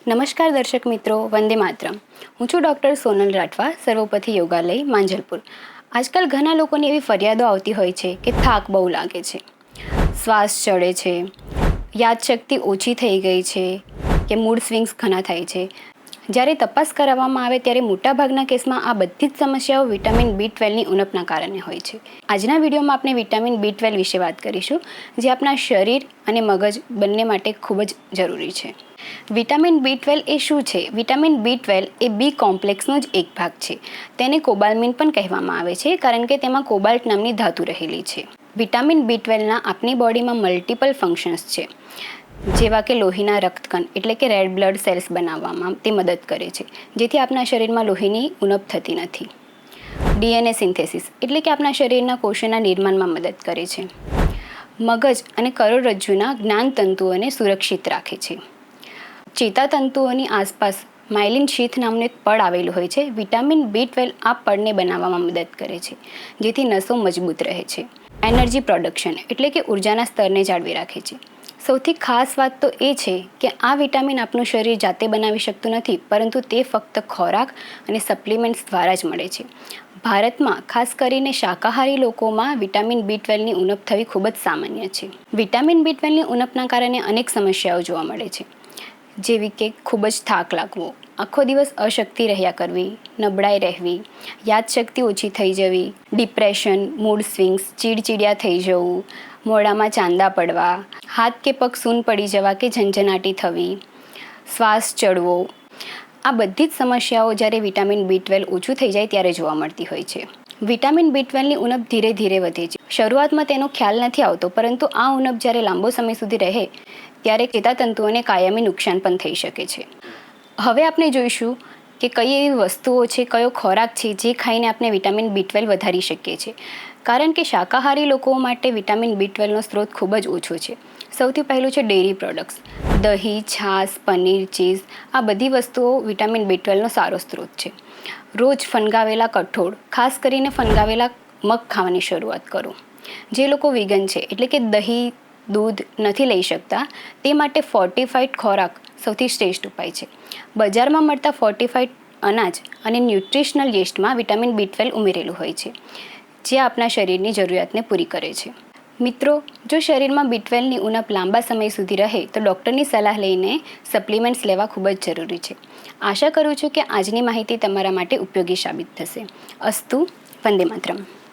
નમસ્કાર દર્શક મિત્રો, વંદે માતરમ. હું છું ડૉક્ટર સોનલ રાઠવા, સર્વોપથી યોગાલય, માંજલપુર. આજકાલ ઘણા લોકોની એવી ફરિયાદો આવતી હોય છે કે થાક બહુ લાગે છે, શ્વાસ ચડે છે, યાદશક્તિ ઓછી થઈ ગઈ છે કે મૂડ સ્વિંગ્સ ઘણા થાય છે. જ્યારે તપાસ કરાવવામાં આવે ત્યારે મોટાભાગના કેસમાં આ બધી જ સમસ્યાઓ વિટામિન B12ની ઉણપના કારણે હોય છે. આજના વિડીયોમાં આપણે વિટામિન B12 વિશે વાત કરીશું, જે આપણા શરીર અને મગજ બંને માટે ખૂબ જ જરૂરી છે. વિટામિન B12 એ શું છે? વિટામિન B12 એ બી કોમ્પ્લેક્સનો જ એક ભાગ છે. તેને કોબાલ્મિન પણ કહેવામાં આવે છે, કારણ કે તેમાં કોબાલ્ટ નામની ધાતુ રહેલી છે. વિટામિન B12ના આપણી બોડીમાં મલ્ટિપલ ફંક્શન્સ છે, જેવા કે લોહીના રક્તકણ એટલે કે રેડ બ્લડ સેલ્સ બનાવવામાં તે મદદ કરે છે, જેથી આપણા શરીરમાં લોહીની ઉણપ થતી નથી. DNA સિન્થેસિસ એટલે કે આપણા શરીરના કોષોના નિર્માણમાં મદદ કરે છે. મગજ અને કરોડરજ્જુના જ્ઞાનતંતુઓને સુરક્ષિત રાખે છે. ચેતાતંતુઓની આસપાસ માયલિન શીથ નામનું એક પડ આવેલું હોય છે. વિટામિન B12 આ પડને બનાવવામાં મદદ કરે છે, જેથી નસો મજબૂત રહે છે. એનર્જી પ્રોડક્શન એટલે કે ઉર્જાના સ્તરને જાળવી રાખે છે. સૌથી ખાસ વાત તો એ છે કે આ વિટામિન આપણું શરીર જાતે બનાવી શકતું નથી, પરંતુ તે ફક્ત ખોરાક અને સપ્લિમેન્ટ્સ દ્વારા જ મળે છે. ભારતમાં ખાસ કરીને શાકાહારી લોકોમાં વિટામિન B12ની ઉણપ થવી ખૂબ જ સામાન્ય છે. વિટામિન B12ની ઉણપના કારણે અનેક સમસ્યાઓ જોવા મળે છે, જેવી કે ખૂબ જ થાક લાગવો, આખો દિવસ અશક્તિ રહ્યા કરવી, નબળાઈ રહેવી, યાદશક્તિ ઓછી થઈ જવી, ડિપ્રેશન, મૂડ સ્વિંગ્સ, ચીડચીડિયા થઈ જવું, મોઢામાં ચાંદા પડવા, હાથ કે પગ સૂન પડી જવા કે ઝંઝનાટી થવી, શ્વાસ ચડવો. આ બધી જ સમસ્યાઓ જ્યારે વિટામિન B12 ઓછું થઈ જાય ત્યારે જોવા મળતી હોય છે. વિટામિન B12ની ઉણપ ધીરે ધીરે વધે છે. શરૂઆતમાં તેનો ખ્યાલ નથી આવતો, પરંતુ આ ઉણપ જ્યારે લાંબો સમય સુધી રહે ત્યારે ચેતાતંતુઓને કાયમી નુકસાન પણ થઈ શકે છે. હવે આપણે જોઈશું કે કઈ એવી વસ્તુઓ છે, કયો ખોરાક છે જે ખાઈને આપણે વિટામિન B12 વધારી શકીએ છીએ. કારણ કે શાકાહારી લોકો માટે વિટામિન B12નો સ્ત્રોત ખૂબ જ ઓછો છે. સૌથી પહેલું છે ડેરી પ્રોડક્ટ્સ. દહીં, છાશ, પનીર, ચીઝ આ બધી વસ્તુઓ વિટામિન B12નો સારો સ્ત્રોત છે. રોજ ફણગાવેલા કઠોળ, ખાસ કરીને ફણગાવેલા મગ ખાવાની શરૂઆત કરો. જે લોકો વિગન છે એટલે કે દહીં, દૂધ નથી લઈ શકતા, તે માટે ફોર્ટિફાઈડ ખોરાક સૌથી શ્રેષ્ઠ ઉપાય છે. બજારમાં મળતા ફોર્ટિફાઈડ અનાજ અને ન્યુટ્રિશનલ યીસ્ટમાં વિટામિન B12 ઉમેરેલું હોય છે, જે આપણા શરીરની જરૂરિયાતને પૂરી કરે છે. મિત્રો, જો શરીરમાં B12ની ઉણપ લાંબા સમય સુધી રહે તો ડૉક્ટરની સલાહ લઈને સપ્લિમેન્ટ્સ લેવા ખૂબ જ જરૂરી છે. આશા કરું છું કે આજની માહિતી તમારા માટે ઉપયોગી સાબિત થશે. અસ્તુ. વંદે માતરમ.